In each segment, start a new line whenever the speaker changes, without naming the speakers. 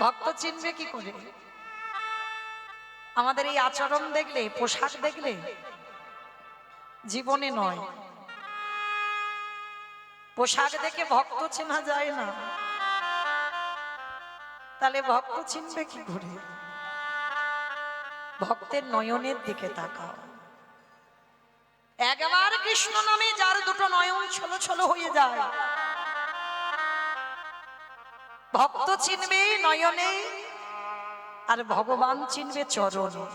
ভক্ত চিনবে কি করে? আমাদের এই আচরণ দেখলে, পোশাক দেখলে জীবনে নয়, পোশাক দেখে ভক্ত চেনা যায় না। তাহলে ভক্ত চিনবে কি করে? ভক্তের নয়নের দিকে তাকাও। একবার কৃষ্ণ নামে যার দুটো নয়ন ছলো ছলো হয়ে যায়, ভক্ত চিনবে নয়নে, আর ভগবান চিনবে চরণে।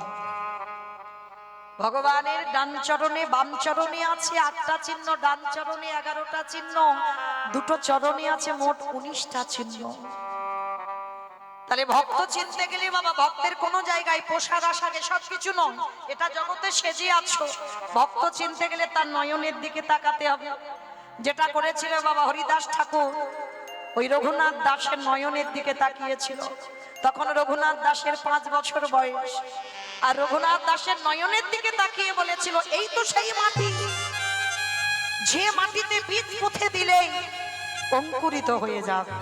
ভগবানের ডান চরণে বাম চরণে আছে ৮টা চিহ্ন, ডান চরণে 11টা চিহ্ন, দুটো চরণে আছে মোট 19টা চিহ্ন। তাহলে ভক্ত চিনতে গেলে বাবা ভক্তের কোন জায়গায় পোশাক আশাকে সবকিছু নয়, এটা জগতে সেজে আছো। ভক্ত চিনতে গেলে তার নয়নের দিকে তাকাতে হবে। যেটা করেছিল বাবা হরিদাস ঠাকুর, ওই রঘুনাথ দাসের নয়নের দিকে তাকিয়েছিল। তখন রঘুনাথ দাসের 5 বছর বয়স, আর রঘুনাথ দাসের নয়নের দিকে তাকিয়ে বলেছিল, এই তো সেই মাটি, যে মাটিতে বীজ পুঁতে দিলেই অঙ্কুরিত হয়ে যাবে।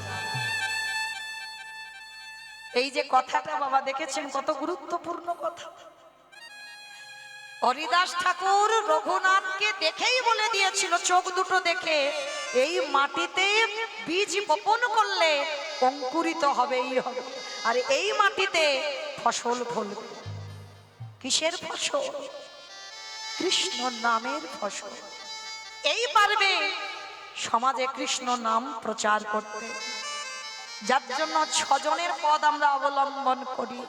এই যে কথাটা বাবা দেখেছেন কত গুরুত্বপূর্ণ কথা। হরিদাস ঠাকুর রঘুনাথকে দেখেই বলে দিয়েছিল, চোখ দুটো দেখে, এই মাটিতে বীজ বপন করলে অঙ্কুরিত হবেই হবে, আর এই মাটিতে ফসল ফলবে। কিসের ফসল? কৃষ্ণ নামের ফসল। এই পারবে সমাজে কৃষ্ণ নাম প্রচার করতে, যার জন্য 6 জনের পদ আমরা অবলম্বন করি।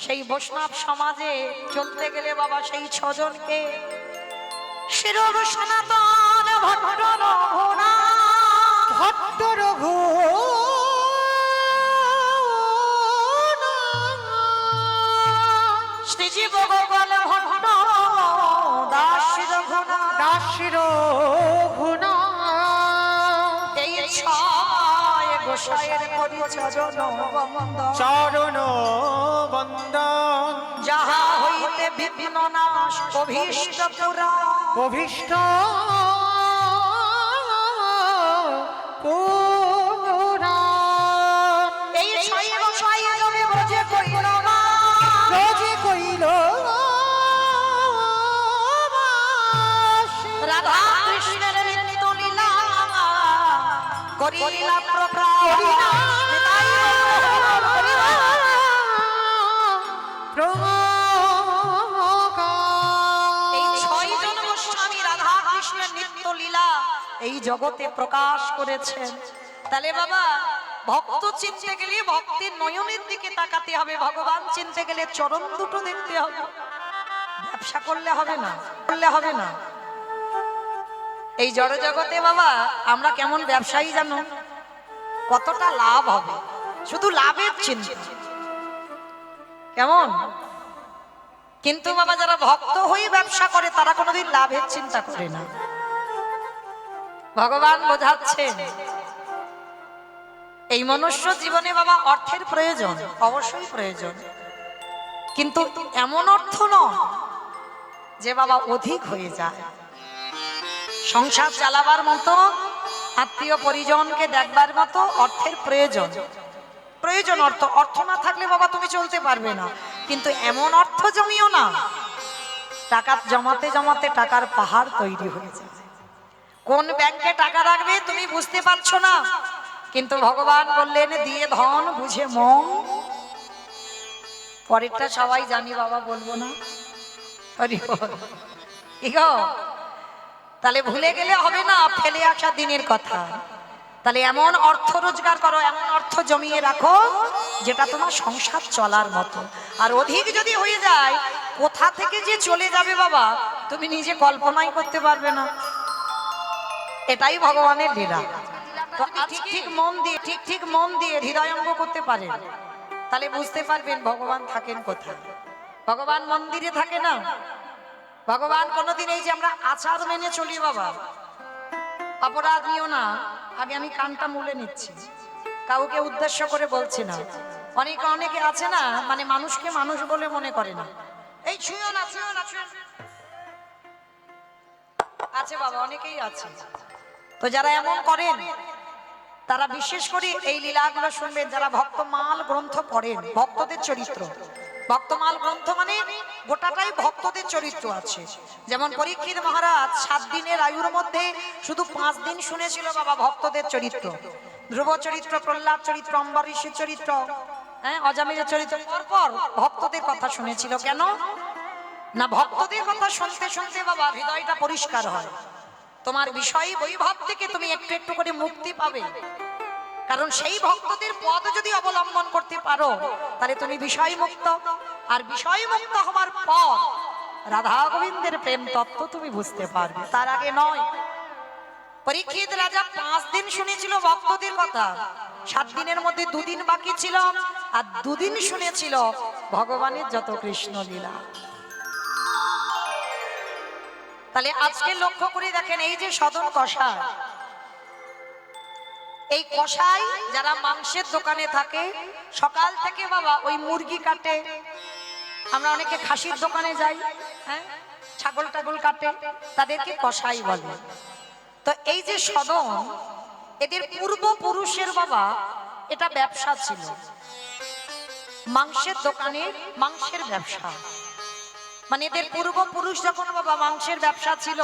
সেই বৈষ্ণব সমাজে চলতে গেলে বাবা সেই 6 জনকে শিরব সনাতন ভট্ট রঘুনাথ, ভট্ট রঘুনাথ, শ্রীজীব গোপাল ভট্ট, দাস রঘুনাথ, দাস রঘুনাথ, এই 6 গোসাইয়ের করি চরণ বন্দন। যাহা হইতে বিঘ্ন নাশ অভীষ্ট পুরা, অভীষ্ট পুরা। এই 6 গোসাই রবে ব্রজে কইল না, ব্রজে কইল রাধা কৃষ্ণের নিত্য লীলা করিলা প্রকাশ। এই 6 জন গোস্বামী রাধা কৃষ্ণের নিত্য লীলা এই জগতে প্রকাশ করেছেন। তাহলে বাবা ভক্ত চিনতে গেলে ভক্তের নয়নের দিকে তাকাতে হবে, ভগবান চিনতে গেলে চরণ দুটো দেখতে হবে। ব্যবসা করলে হবে না, করলে হবে না। এই জড় জগতে বাবা আমরা কেমন ব্যবসায়ী জানো? কতটা লাভ হবে, শুধু লাভের চিন্তা কেমন। কিন্তু বাবা যারা ভক্ত হয়ে ব্যবসা করে তারা কোনোদিন লাভের চিন্তা করে না। ভগবান বোঝাচ্ছেন এই মনুষ্য জীবনে বাবা অর্থের প্রয়োজন, অবশ্যই প্রয়োজন, কিন্তু এমন অর্থ নয় যে বাবা অধিক হয়ে যায়। সংসার চালাবার মতো, আত্মীয় পরিজনকে দেখবার মতো অর্থের প্রয়োজন, প্রয়োজন অর্থ। অর্থ না থাকলে বাবা তুমি চলতে পারবে না, কিন্তু এমন অর্থ জমিও না টাকা জমাতে জমাতে টাকার পাহাড় তৈরি হয়ে যায়। কোন ব্যাংকে টাকা রাখবে তুমি বুঝতে পারছো না, কিন্তু ভগবান বললেন দিয়ে ধন বুঝে মন। পরেরটা সবাই জানি বাবা, বলবো না। তাহলে ভুলে গেলে হবে না ফেলে আসা দিনের কথা। তাহলে এমন অর্থ রোজগার করো, এমন অর্থ জমিয়ে রাখো যেটা তোমার সংসার চলার মতো। আর অধিক যদি হয়ে যায় কোথা থেকে যে চলে যাবে বাবা তুমি নিজে কল্পনাই করতে পারবে না। এটাই ভগবানের লীলা। তো ঠিক ঠিক মন দিয়ে, ঠিক ঠিক মন দিয়ে হৃদয়ঙ্গ করতে পারেন, তাহলে বুঝতে পারবেন ভগবান থাকেন কোথায়। ভগবান মন্দিরে থাকে না, ভগবান কোনোদিন এই যে আমরা আচার মেনে চলি বাবা, অপরাধ নিও না। আগে আমি কানটা মুলে নিচ্ছি, কাউকে উদ্দেশ্য করে বলছি না। অনেকে আছে না, মানে মানুষকে মানুষ বলে মনে করে না। এই ছুঁয়ো না, ছুঁয়ো না, ছুঁয়ো আছে বাবা, অনেকেই আছে। তো যারা এমন করেন তারা বিশেষ করে এই লীলাগুলো শুনবেন যারা ভক্তমাল গ্রন্থ পড়েন, ভক্তদের চরিত্র। ভক্তমাল গ্রন্থ মানে গোটাটাই ভক্তদের চরিত্র আছে। যেমন পরীক্ষিত মহারাজ 7 দিনের আয়ুর মধ্যে শুধু 5 দিন শুনেছিল বাবা ভক্তদের চরিত্র। ধ্রুব চরিত্র, প্রহ্লাদ চরিত্র, অম্বরীশের চরিত্র, অজামিলের চরিত্র, পরপর ভক্তদের কথা শুনেছিল। কেন না, ভক্তদের কথা শুনতে শুনতে বাবা হৃদয়টা পরিষ্কার হয়। তোমার বিষয় বৈভব থেকে তুমি একটু একটু করে মুক্তি পাবে। কারণ সেই ভক্তদের পথ যদি অবলম্বন করতে পারো তাহলে তুমি বিষয় মুক্ত। আর বিষয় মুক্ত হওয়ার পর রাধা গোবিন্দের প্রেম তত্ত্ব তুমি বুঝতে পারবে, তার আগে নয়। পরীক্ষিত রাজা 5 দিন শুনেছিল ভক্তদের কথা, 7 দিনের মধ্যে 2 দিন বাকি ছিল, আর 2 দিন শুনেছিল ভগবানের যত কৃষ্ণ লীলা। তাহলে আজকে লক্ষ্য করে দেখেন, এই যে সদন কষাই, এই কষাই যারা মাংসের দোকানে থাকে সকাল থেকে বাবা ওই মুরগি কাটে, আমরা অনেকে খাসির দোকানে যাই, ছাগল টাগল কাটে, তাদেরকে কষাই বলে। তো এই যে সদন, এদের পূর্বপুরুষের বাবা এটা ব্যবসা ছিল, মাংসের দোকানে মাংসের ব্যবসা। মানে এদের পূর্বপুরুষ যখন বাবা মাংসের ব্যবসা ছিল,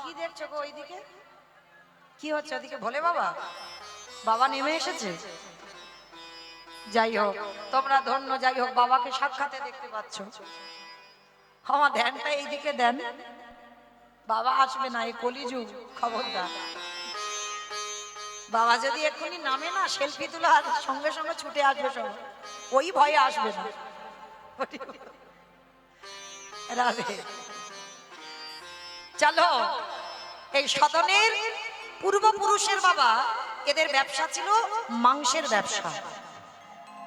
কি দেখছো গো ওইদিকে, কি হচ্ছে ওদিকে? ভোলে বাবা, বাবা নেমে এসেছে। যাই হোক, তোমরা ধন্য। যাই হোক, বাবাকে সাক্ষাতে দেখতে পাচ্ছ। আমার ধ্যানটা এইদিকে দেন, বাবা আসবে না, এই কলিযুগ, খবরদার। বাবা যদি এক্ষুনি নামে না, সেলফি তুলে সঙ্গে সঙ্গে ছুটে আসবে সব, ওই ভয়ে আসবে না। রাধে। চলো, এই সদনের পূর্বপুরুষের বাবা এদের ব্যবসা ছিল মাংসের ব্যবসা।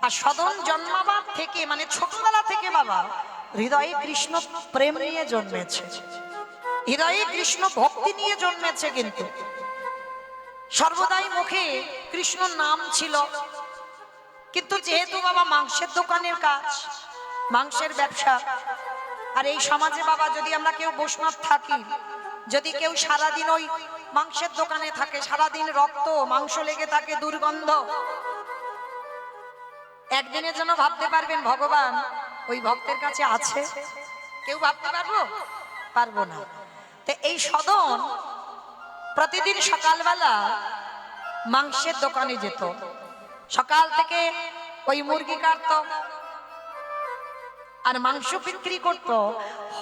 আর সদন জন্মাবার থেকে মানে ছোটবেলা থেকে বাবা হৃদয়ে কৃষ্ণ প্রেম নিয়ে জন্মেছে, হৃদয়ে কৃষ্ণ ভক্তি নিয়ে জন্মেছে। কিন্তু সর্বদাই মুখে কৃষ্ণ নাম ছিল। কিন্তু যেহেতু বাবা মাংসের দোকানের কাজ, মাংসের ব্যবসা, আর এই সমাজে বাবা যদি আমরা কেউ বৈষ্ণব থাকি, যদি কেউ সারাদিন ওই মাংসের দোকানে থাকে, সারাদিন রক্ত মাংস লেগে থাকে, দুর্গন্ধ, একদিনের জন্য ভাবতে পারবেন ভগবান ওই ভক্তের কাছে আছে? কেউ ভাবতে পারবো না। তো এই সদন প্রতিদিন সকালবেলা মাংসের দোকানে যেত, সকাল থেকে ওই মুরগি কাটত আর মাংস বিক্রি করত।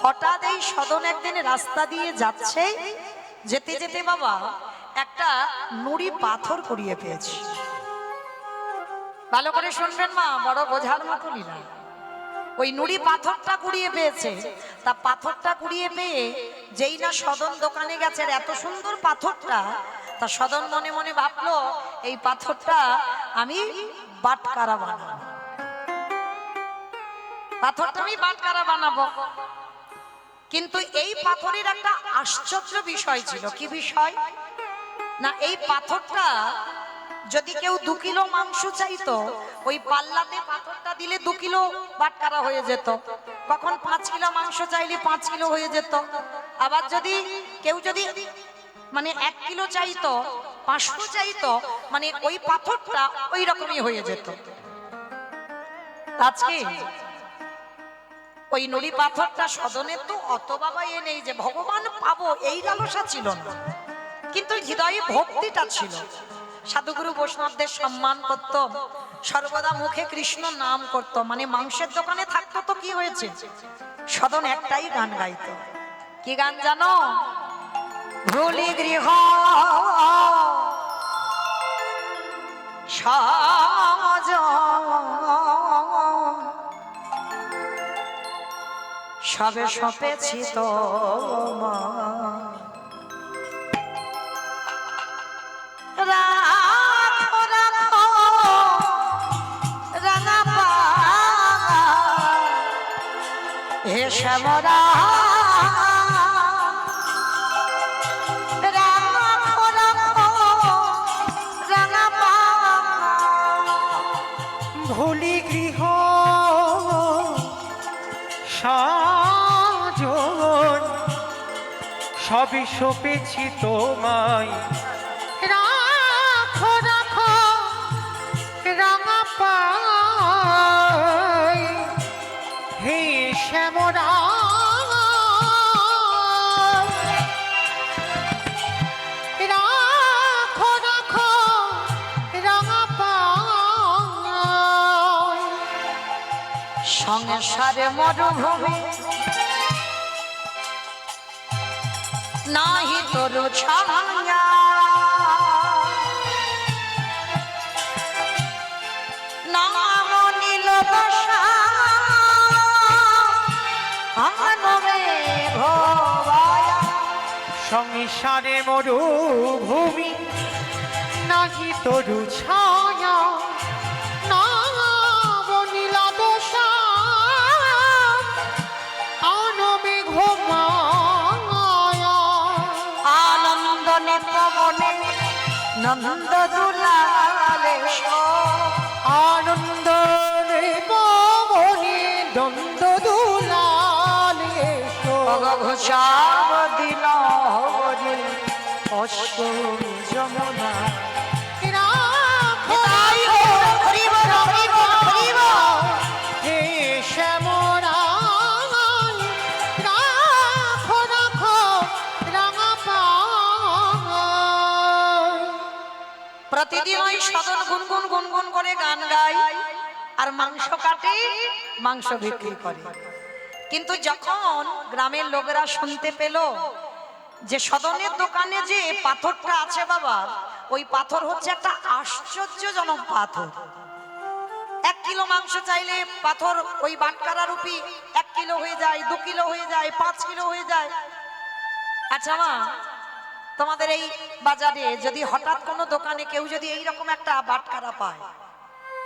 হঠাৎ এই সদন একদিন রাস্তা দিয়ে যাচ্ছে, যেতে যেতে বাবা একটা নুড়ি পাথর কুড়িয়ে পেয়েছে। ভালো করে শুনবেন মা, বড় বোঝার মতো লীলা। ওই নুড়ি পাথরটা কুড়িয়ে পেয়েছে। তা পাথরটা কুড়িয়ে পেয়ে যেই না সদন দোকানে গেছে, এত সুন্দর পাথরটা, তা সদন মনে মনে ভাবলো এই পাথরটা আমি বাটকারা বানাবো, পাথরটা আমি বাটকারা বানাবো। কিন্তু এই পাথরের একটা আশ্চর্য বিষয় ছিল। কি বিষয় না, এই পাথরটা যদি কেউ 2 কিলো মাংস চাইতো, ওই পাল্লাতে পাথরটা দিলে 2 কিলো বাটকারা হয়ে যেত। কখন 5 কিলো মাংস চাইলে 5 কিলো হয়ে যেত। আবার যদি কেউ মানে 1 কিলো চাইতো, 500 চাইতো, মানে ওই পাথরটা ওই রকমই হয়ে যেত। আজকে ওই নুড়ি পাথরটা সদনে তো অত বাবা নেই যে ভগবান পাবো, এই লালসা ছিল না, কিন্তু হৃদয়ে ভক্তিটা ছিল। সাধুগুরু বৈষ্ণবদের সম্মান করত, সর্বদা মুখে কৃষ্ণ নাম করত। মানে মাংসের দোকানে থাকতো তো কি হয়েছে, সদন একটাই গান গাইতো। কি গান জানো? ভুলি গৃহ সজ সবে সপেছি তো রাখো রাখো রাঙা পা হে শ্যামরা, রাখো রাখো রাঙা পা
ভুলি গৃহ সাজন সবই সপেছি তোমায়।
রাখো রাখো রাঙা পাই হে শ্যামরা, রাখো রাখো রাঙা পাই।
সংসারে মরুভূমি নাহি তোর ছায়া, নাম নীল দশা আনবে ভবায়া।
সংসারে মরুভূমি
নাহি তরু ছায়া, নাম নীলা দশা আনবে ঘুমায়া।
আনন্দ নিপবনে নন্দ দুলালে
আনন্দ পবনে দ্বন্দ্ব দুলালে
ঘোষাব দিল হরি অষ্ট যমুনা।
হে শ্যামরা, রাখো রাখো রাঙা পাই।
প্রতিদিন ওই সদন গুনগুন গুনগুন করে গান গায় আর মাংস কাটে, মাংস বিক্রি করে। কিন্তু যখন গ্রামের লোকেরা শুনতে পেল যে সদনের দোকানে যে পাথরটা আছে বাবা, ওই পাথর হচ্ছে একটা আশ্চর্যজনক পাথর। 1 কিলো মাংস চাইলে পাথর ওই বাটকারা রুপি 1 কিলো হয়ে যায়, 2 কিলো হয়ে যায়, 5 কিলো হয়ে যায়। আচ্ছা মা, তোমাদের এই বাজারে যদি হঠাৎ কোনো দোকানে কেউ যদি এইরকম একটা বাটকারা পায়,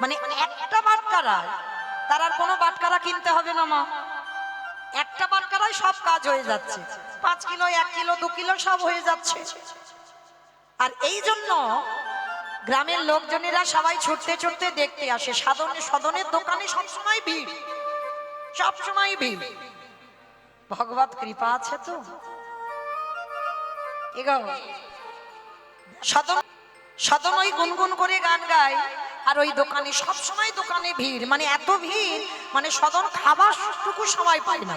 মানে একটা বাটকারা, তার আর কোনো বাটকারা কিনতে হবে না মা, একটা বাটকারায় সব কাজ হয়ে যাচ্ছে। 5 কিলো, 1 কিলো, 2 কিলো সব হয়ে যাচ্ছে। আর এই জন্য গ্রামের লোকজনেরা সবাই ছুটতে ছুটতে দেখতে আসে। সদনের দোকানে সবসময় ভিড়, সবসময় ভিড়। ভগবত কৃপা আছে তো। সদন ওই গুনগুন করে গান গায় আর ওই দোকানে সবসময় দোকানে ভিড়, মানে এত ভিড় মানে সদন খাবার টুকু সময় পায় না।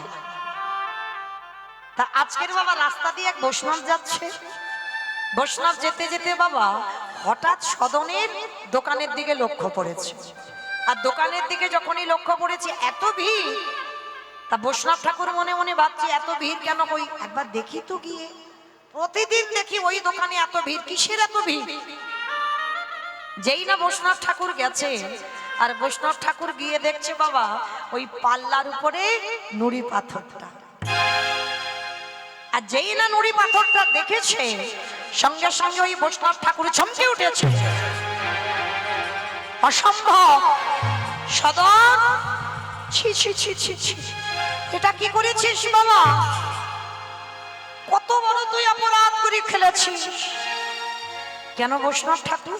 তা আজকের বাবা রাস্তা দিয়ে এক বৈষ্ণব যাচ্ছে, বৈষ্ণব যেতে যেতে বাবা হঠাৎ সদনের দোকানের দিকে লক্ষ্য পড়েছে। আর দোকানের দিকে যখনই লক্ষ্য পড়েছে এত ভিড়, তা বৈষ্ণব ঠাকুর মনে মনে ভাবছে এত ভিড় কেন, কই একবার দেখি তো গিয়ে। প্রতিদিন দেখি ওই দোকানে এত ভিড়, কিসের এত ভিড়। যেই না বৈষ্ণব ঠাকুর গেছে, আর বৈষ্ণব ঠাকুর গিয়ে দেখছে বাবা ওই পাল্লার উপরে নুড়ি পাথরটা। আর যেই না নুড়ি পাথরটা দেখেছে, সঙ্গে সঙ্গে ওই বৈষ্ণব ঠাকুর চমকে উঠেছে। অসম্ভব, সদন, ছি ছি ছি ছি ছি, এটা কি করেছিস বাবা? কত বড় তুই অপরাধ করে ফেলেছিস। কেন বৈষ্ণব ঠাকুর,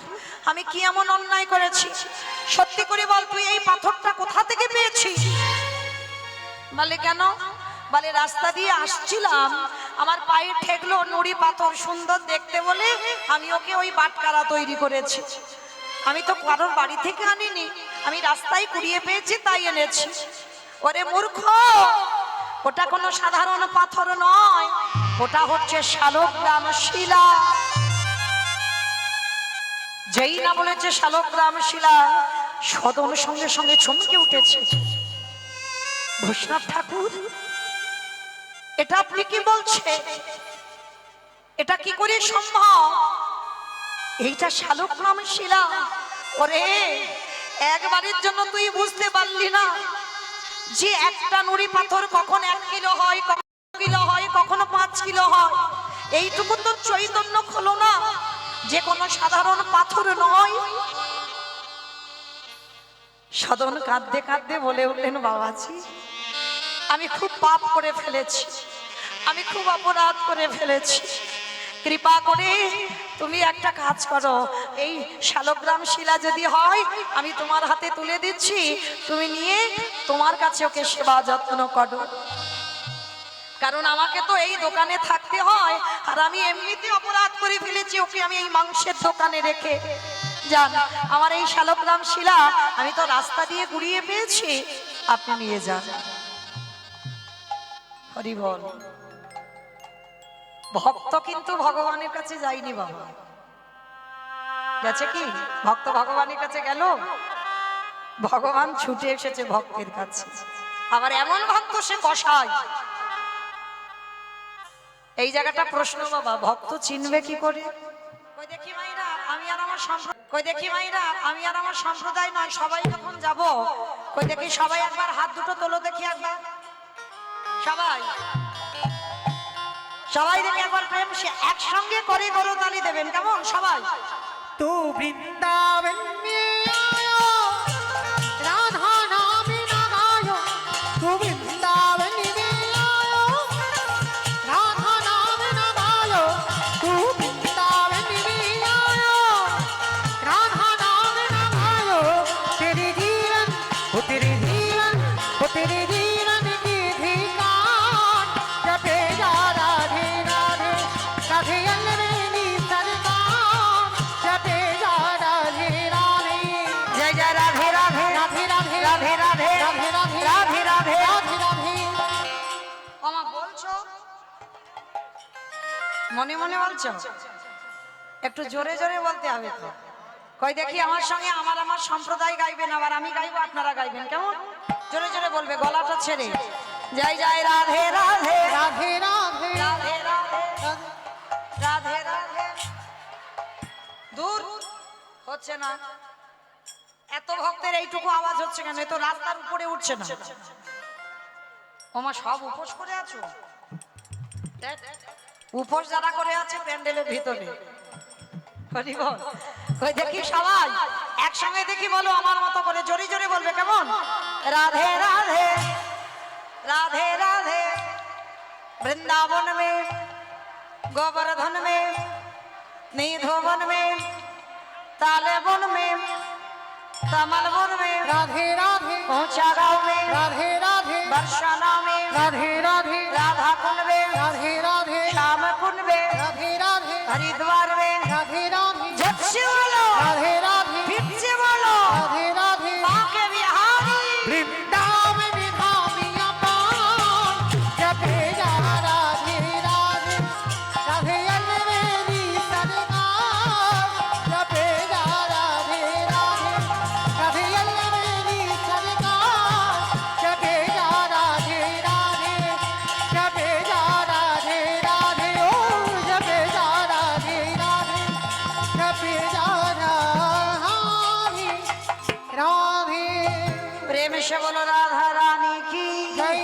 আমি কি এমন অন্যায় করেছি? সত্যি করে বল, তুই এই পাথরটা কোথা থেকে পেয়েছিস? বলে কেন? বলে রাস্তা দিয়ে আসছিলাম, আমার পায়ে ঠেকলো নুড়ি পাথর, সুন্দর দেখতে বলে আমি ওকে ওই বাটকারা তৈরি করেছি। আমি তো কারোর বাড়ি থেকে আনিনি, আমি রাস্তায় কুড়িয়ে পেয়েছি তাই এনেছি। ওরে মূর্খ, ওটা কোনো সাধারণ পাথর নয়, ওটা হচ্ছে শালগ্রাম শিলা। যেই না বলেছে শালগ্রাম শিলা, সদন সঙ্গে সঙ্গে চমকে উঠেছে। বৈষ্ণব ঠাকুর, এটা আপনি কি বলছে? এটা কি করে সম্ভব? এইটা শালগ্রাম শিলা। ওরে, একবারের জন্য তুই বুঝতে পারলি না যে একটা নুড়ি পাথর কখন 1 কিলো হয়, কখন 2 কিলো হয়, কখনো 5 কিলো হয়। এইটুকু তো চৈতন্য হলো না যে কোনো সাধারণ পাথর নয়। সদন কাঁদতে কাঁদতে বলে উঠলেন, বাবাজি আমি খুব পাপ করে ফেলেছি, আমি খুব অপরাধ করে ফেলেছি। কৃপা করে তুমি একটা কাজ করো, এই শালগ্রাম শিলা যদি হয় আমি তোমার হাতে তুলে দিচ্ছি, তুমি নিয়ে তোমার কাছে ওকে সেবা যত্ন করো। কারণ আমাকে তো এই দোকানে থাকতে হয়, আর আমি এমনিতে অপরাধ করে ফেলেছি, ওকে আমি এই মাংসের দোকানে রেখে যান। আমার এই শালগ্রাম শিলা আমি তো রাস্তা দিয়ে গুড়িয়ে পেয়েছি, আপনি নিয়ে যান। হরি বল। ভক্ত কিন্তু ভগবানের কাছে যায়নি বাবা, গেছে কি? ভক্ত ভগবানের কাছে গেল, ভগবান ছুটে এসেছে ভক্তের কাছে। আবার এমন ভক্ত সে কষায়। এই জায়গাটা প্রশ্ন বাবা, ভক্ত চিনবে কি করে? কই দেখি মাইরা আমি আর আমার সম্প্রদায়, কই দেখি মাইরা আমি আর আমার সম্প্রদায় নয়, সবাই যখন যাব, কই দেখি সবাই একবার হাত দুটো তোলো দেখি একবার, সবাই সবাই দেখি একবার প্রেম সে একসঙ্গে করে করতালি দেবেন, কেমন? সবাই
तू वृंदावन
में आयो राधा नाम न गायो तू वृंदावन में आयो राधा नाम न गायो तू वृंदावन में आयो राधा नाम न गायो तेरे जीवन हो तेरे जीवन हो तेरे जीवन की धिकार जपे जा राधे राधे राधे अन्वेनी सरकार जपे जा राधे राधे
जय जय राधे राधे
राधे राधे
राधे राधे
राधे राधे
राधे राधे
राधे राधे
আমা বলছো, মনে মনে বলছো, একটু জোরে জোরে বলতে হবে তো। কই দেখি আমার সঙ্গে আমার আমার সম্প্রদায় গাইবেন, আবার আমি গাইবো আপনারা গাইবেন, কেমন? জোরে জোরে বলবে, গলাটা ছেড়ে। জয় জয় রাধে রাধে
राधे राधे
রাধে রাধে রাধে রাধে। দূর হচ্ছে না, এত ভক্তের এইটুকু আওয়াজ হচ্ছে কেন? এ তো রাস্তার উপরে উঠছে না। ওমা সব উপোস করে আছো? দেখ, উপোস যারা করে আছে প্যান্ডেলের ভিতরে। হরি বল। কই দেখি সবাই একসঙ্গে দেখি বলো আমার মতো করে, জোরে জোরে বলবে, কেমন? রাধে রাধে राधे राधे वृंदावन में गोवर्धन में निधोवन में तालेवन में तमलवन में
राधे राधे
ऊंचा गांव में
राधे राधे
बरसाना में
राधे राधे
राधा कुंड में
राधे राधे
श्याम कुंड में
राधे राधे
हरिद्वार में
राधे राधे
जब से बोलो
राधे राधे
फिर से बोलो
राधे राधे
बाके बिहारी
वृंदावन विधामिया पान जपे जा राधे राधे राधे अन्वेरी सरकार जपे जा राधे राधे राधे अन्वेरी सरकार जपे जा राधे राधे जपे जा राधे राधे ओ जपे जा राधे राधे जपे जा राधे राधे
प्रेम से बोलो राधा रानी की
जय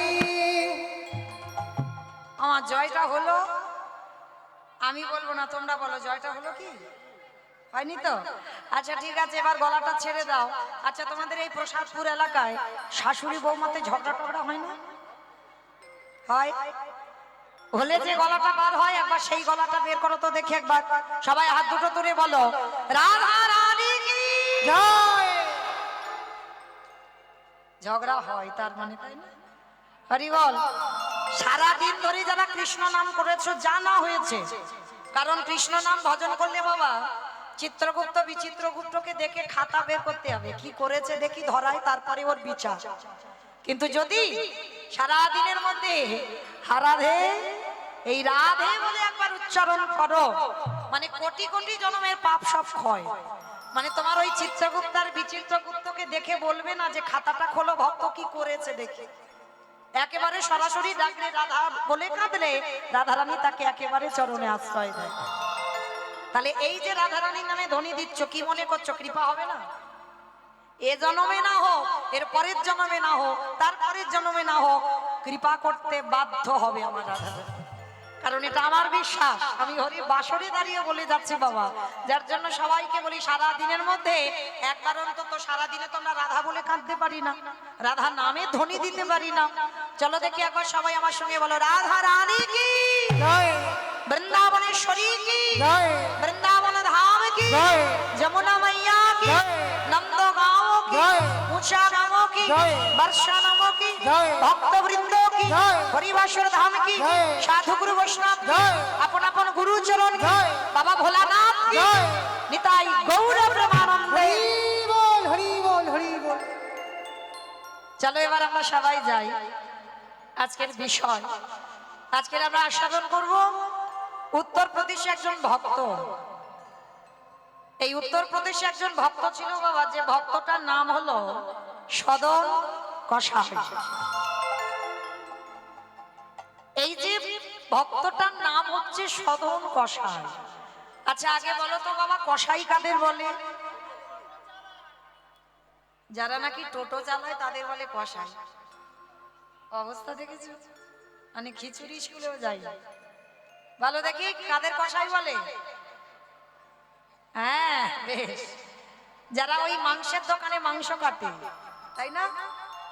আমার জয়টা হলো, আমি বলবো না, তোমরা বলো জয়টা হলো কি? হয়নি তো? আচ্ছা ঠিক আছে, এবার গলাটা ছেড়ে দাও। আচ্ছা তোমাদের এই প্রসাদপুর এলাকায় শাশুড়ি বৌমাতে ঝগড়া টগড়া হয় না? হয়? হলে যে গলাটা বার হয়, একবার সেই গলাটা বের করো তো দেখি একবার। সবাই হাত দুটো তুলে বলো রাধা রানী কি
জয়
ঝগড়া হয় তার মানে, তাই না? হরি বল। সারাদিন ধরে যারা কৃষ্ণ নাম করেছো, জানা হয়েছে, কারণ কৃষ্ণ নাম ভজন করলে বাবা চিত্রগুপ্ত বিচিত্রগুপ্তকে দেখে খাতা বের করতে হবে, কি করেছে দেখি ধরায়, তারপরে ওর বিচার। কিন্তু যদি সারাদিনের মধ্যে হারাধে এই রাধে বলে একবার উচ্চারণ করো, মানে কোটি কোটি জন্মের পাপ সব ক্ষয়। মানে তোমার ওই চিত্রগুপ্ত আর বিচিত্রগুপ্তকে দেখে বলবে না যে খাতাটা খোলো, ভক্ত কি করেছে দেখে। একেবারে সরাসরি ডাকলে রাধা বলে কাঁদলে রাধারানী তাকে একেবারে চরণে আশ্রয় দেয়। তাহলে এই যে রাধারানীর নামে ধ্বনি দিচ্ছ, কি মনে করছো কৃপা হবে না? এ জন্মে না হোক, এর পরের জন্মে না হোক, তার পরের জন্মে না হোক, কৃপা করতে বাধ্য হবে আমার রাধারানী। কারণ এটা আমার বিশ্বাস, আমি হরি বাসরে দাঁড়িয়ে বলে যাচ্ছি বাবা। যার জন্য সবাইকে বলি সারা দিনের মধ্যে একবার অন্তত, সারা দিনে তোমরা রাধা বলে কাঁদতে পারি না, রাধা নামে ধ্বনি দিতে পারি না। চলো দেখি একবার সবাই আমার সঙ্গে বলো রাধা রানী কি
জয়
वृंदावनेश्वरी की
जय
वृंदावन धाम की
जय
जमुना मैया की
जय
नंदो गांव की
जय
উষা নাম কি,
জয়।
বর্ষা নাম কি,
জয়।
ভক্তবৃন্দ কি,
জয়।
হরিবাসর ধাম কি,
জয়।
সাধু গুরু বৈষ্ণব কি,
জয়।
আপন আপন গুরু চরণ কি,
জয়।
বাবা ভোলানাথ কি,
জয়।
নিতাই গৌর প্রেমানন্দে।
হরি বল হরি বল হরি বল।
চলো এবার আমরা সবাই যাই আজকের বিষয়। আজকের আমরা আস্বাদন করব উত্তরপ্রদেশে একজন ভক্ত। এই উত্তরপ্রদেশে একজন ভক্ত ছিল বাবা, যে ভক্তটার নাম হলো সদন কসাই। এই যে ভক্তটার নাম হচ্ছে সদন কসাই। আচ্ছা আগে বলো তো বাবা, কসাই কাদের বলে? যারা নাকি টোটো চালায় তাদের বলে কসাই। অবস্থা দেখেছো? মানে খিচুড়ি স্কুলেও যাই, ভালো দেখি কাদের কসাই বলে? হ্যাঁ বেশ, যারা ওই মাংসের দোকানে মাংস কাটে, তাই না,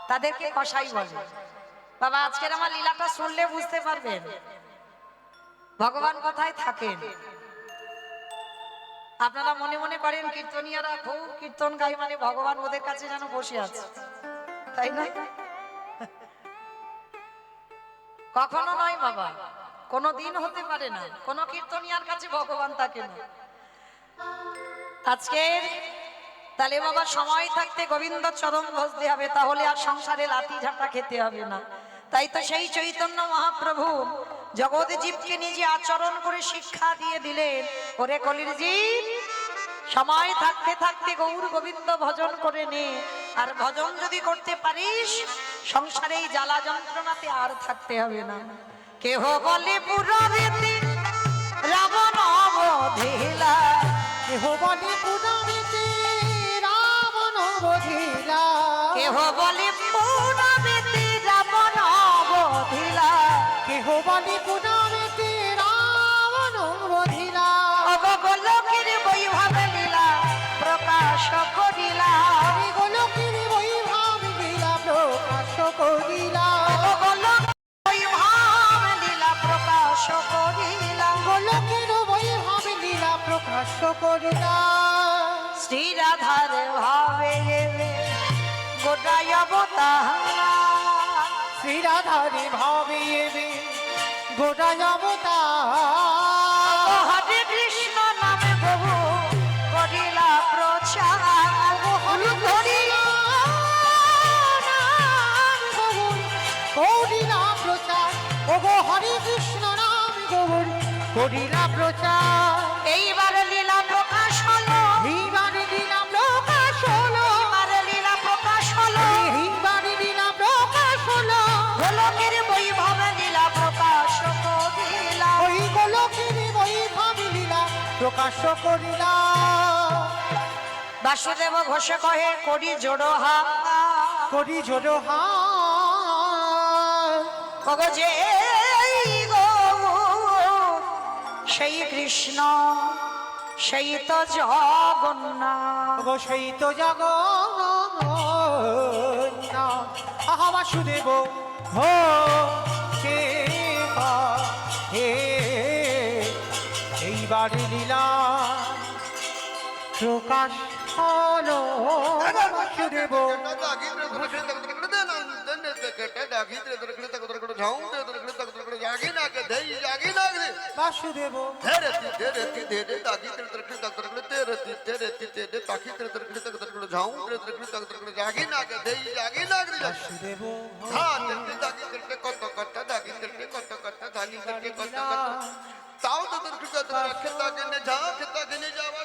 তাদেরকে কসাই বলে। বাবা আজকের আমার লীলাটা শুনলে বুঝতে পারবেন ভগবান কোথায় থাকেন। আপনারা মনে মনে করেন কীর্তনিয়ারা খুব কীর্তন গায়, মানে ভগবান ওদের কাছে যেন বসে আছে, তাই না? কখনো নয় বাবা, কোনো দিন হতে পারে না কোন কীর্তনিয়ার কাছে ভগবান থাকে না। আজকে তাহলে বাবা সময় থাকতে গোবিন্দ চরণ ভজতে হবে, তাহলে আর সংসারে লাঠি ঝাঁটা খেতে হবে না। তাই তো সেই চৈতন্য মহাপ্রভু জগৎ জীবকে নিজে আচরণ করে শিক্ষা দিয়ে দিলেন, ওরে কলির জীব, সময় থাকতে থাকতে গৌর গোবিন্দ ভজন করে নে। আর ভজন যদি করতে পারিস, সংসারে এই জ্বালা যন্ত্রণাতে আর থাকতে হবে না। কেহ বলে পুরাণেতে রাবণ বধিলা,
কেহ বলে পুরাণেতে রাবণ বধিলা,
কেহ বলে পুরাণেতে রাবণ বধিলা,
কেহ বলে পুরাণেতে রাবণ বধিলা,
অগোলকের বৈভব লীলা প্রকাশ করিলা,
হরি গোলকের বৈভব লীলা প্রকাশ করিলা,
অগোলক বৈভব লীলা প্রকাশ করিলা,
গোলকের বৈভব লীলা প্রকাশ করিলা।
শ্রী রাধার ভাবে গেলে গোটাই অবতার,
শ্রী রাধারে ভাবে এবে গোটা অবতার,
হরে কৃষ্ণ নামে প্রভু করিলা প্রচার, হরি করিলা
করিলা প্রচার, ওগো হরে কৃষ্ণ নাম গৌর করিলা প্রচার।
এইবার লীলা প্রকাশ হলো,
এইবারে দিলাম প্রকাশ হলো,
এইবার লীলা প্রকাশ হলো,
এইবারে দিলাম প্রকাশ হলো,
গোলকের বৈভব লীলা প্রকাশ করিলা,
ওই গোলকের বৈভব লীলা প্রকাশ করিলা।
বাসুদেব ঘোষ কহে করি জোড়ো হা,
করি জোড় হাত,
ওগো যে গো সেই কৃষ্ণ সেই তো জগন্নাথ,
ওগো সেই তো জগন্নাথ, আহা বাসুদেব হো সে হে, এইবারে লীলা প্রকাশ হলো বাসুদেব। বাসুদেব বাসুদেব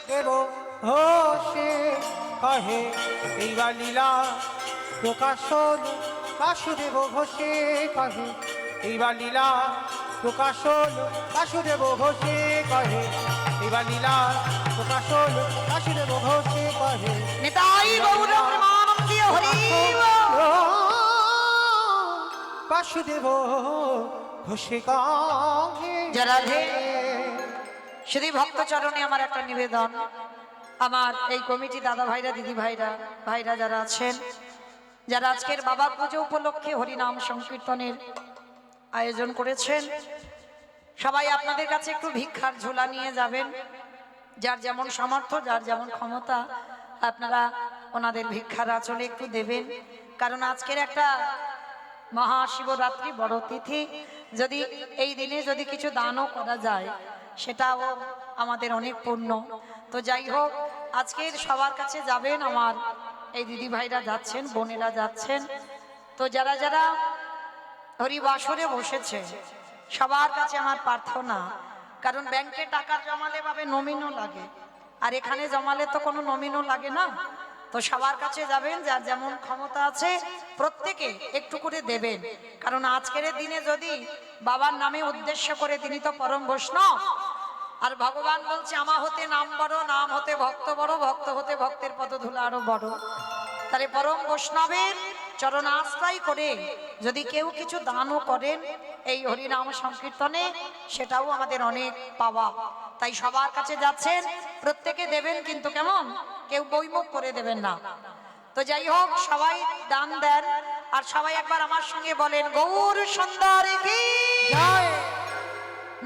দেব হোসে কহে এইবার লীলা প্রকাশ হলো, বাসুদেব ঘোষে কহে এইবার লীলা প্রকাশ হলো, বাসুদেব ঘোষে কহে এইবার লীলা প্রকাশ হলো, বাসুদেব ঘোষে কহে
নিতাই গৌর প্রেমানন্দে হরি
বাসুদেব ঘোষে কহে।
জয় রাধে। শুধু ভক্ত চরণে আমার একটা নিবেদন, আমার এই কমিটি দাদা ভাইরা দিদি ভাইরা ভাইরা যারা আছেন, যারা আজকের বাবা পুজো উপলক্ষে হরিনাম সংকীর্তনের আয়োজন করেছেন, সবাই আপনাদের কাছে একটু ভিক্ষার ঝোলা নিয়ে যাবেন। যার যেমন সামর্থ্য, যার যেমন ক্ষমতা, আপনারা ওনাদের ভিক্ষার আঁচলে একটু দেবেন, কারণ আজকের একটা মহাশিবরাত্রি বড় তিথি, যদি এই দিনে যদি কিছু দানও করা যায় সেটাও আমাদের অনেক পুণ্য। তো যাই হোক, আজকের সবার কাছে যাবেন, আমার এই দিদি ভাইরা যাচ্ছেন, বোনেরা যাচ্ছেন। তো যারা যারা হরিবাসরে বসেছে সবার কাছে আমার প্রার্থনা, কারণ ব্যাংকে টাকা জমালে ভাবে নমিনও লাগে, আর এখানে জমালে তো কোনো নমিনও লাগে না। তো সবার কাছে যাবেন, যার যেমন ক্ষমতা আছে প্রত্যেকে একটু করে দেবেন, কারণ আজকের দিনে যদি বাবার নামে উদ্দেশ্য করে, তিনি তো পরম বৈষ্ণব, আর ভগবান বলছে আমা হতে নাম বড়, নাম হতে ভক্ত বড়, ভক্ত হতে ভক্তের পদধূলা আরো বড়। তাহলে পরম বৈষ্ণবের চরণ আশ্রয় করে যদি কেউ কিছু দানও করেন এই হরিনাম সংকীর্তনে, সেটাও আমাদের অনেক পাওয়া। তাই সবার কাছে যাচ্ছেন, প্রত্যেকে দেবেন, কিন্তু কেমন কেউ বইমুখ করে দেবেন না। তো যাই হোক, সবাই দান দেন, আর সবাই একবার আমার সঙ্গে বলেন গৌর সুন্দর কি
জয়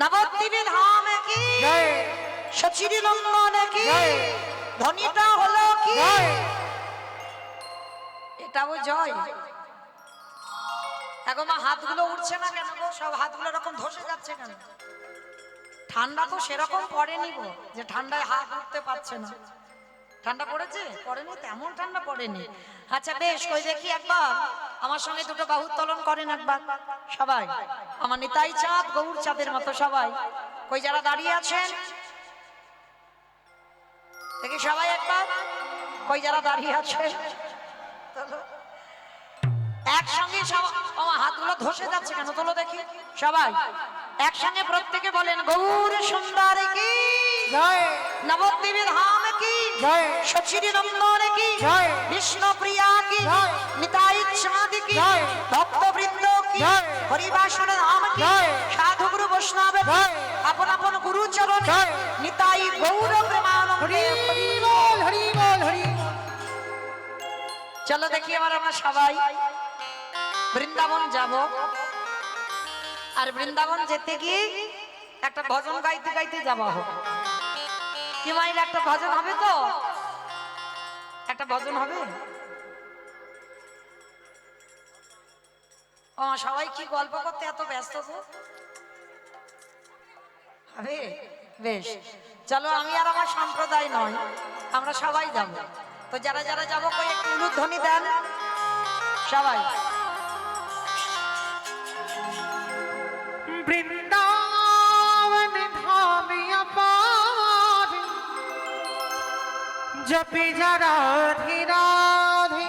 নবদ্বীপে ধাম কি
জয়
সচিরি নন্দন কি
জয়
ধ্বনিটা হলো কি
জয়
এটাও জয়। এখন মা হাতগুলো উঠছে না কেন গো? সব হাতগুলো এরকম ধসে যাচ্ছে কেন? ঠান্ডা তো সেরকম পড়েনি গো যে ঠান্ডায় হাত উঠতে পারছে না। ঠান্ডা পড়েছে? পড়েনি, তেমন ঠান্ডা পড়েনি। আচ্ছা বেশ, কই দেখি একবার আমার সঙ্গে দুটো বাহু উত্তোলন করেন একবার সবাই, আমার নিতাই চাঁদ গৌর চাঁদের মতো সবাই। কই যারা দাঁড়িয়ে আছেন দেখি সবাই একবার, কই যারা দাঁড়িয়ে আছেন একসঙ্গে আমার হাতগুলো ধসে যাচ্ছে কেন? তোলো দেখি সবাই একসঙ্গে, প্রত্যেকে বলেন গৌর সুন্দর কি
জয়
নবদ্বীপে ধাম কি
জয়
সচিরি নন্দন কি
জয়
বিষ্ণু প্রিয়া কি
জয়
নিতাই চাঁদ কি
জয়
ভক্তবৃন্দ কি
জয়
হরিবাসন ধাম কি
জয়
সাধু গুরু বৈষ্ণব
জয়
আপন আপন গুরু চরণ
জয়
নিতাই গৌর প্রেমানন্দে
হরি বল হরি বল হরি বল।
চলো দেখি এবার আমরা সবাই বৃন্দাবন যাব, আর বৃন্দাবন যেতে গিয়ে একটা ভজন গাইতে গাইতে যাওয়া হোক। কি মাইল একটা ভজন হবে? তো একটা ভজন হবে। ও সবাই কি গল্প করতে এত ব্যস্ত তো হবে? বেশ, চলো আমি আর আমার সম্প্রদায় নয়, আমরা সবাই যাব। তো যারা যারা যাবো কই একটু উলুধ্বনি দেন সবাই।
বৃন্দাবন ধামে আপার জপে যা রাধে রাধে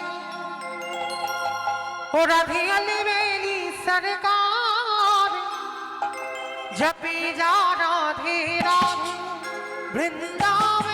ও রাধে আলি বেলি সরকার জপে যা রাধে রাধে বৃন্দাবন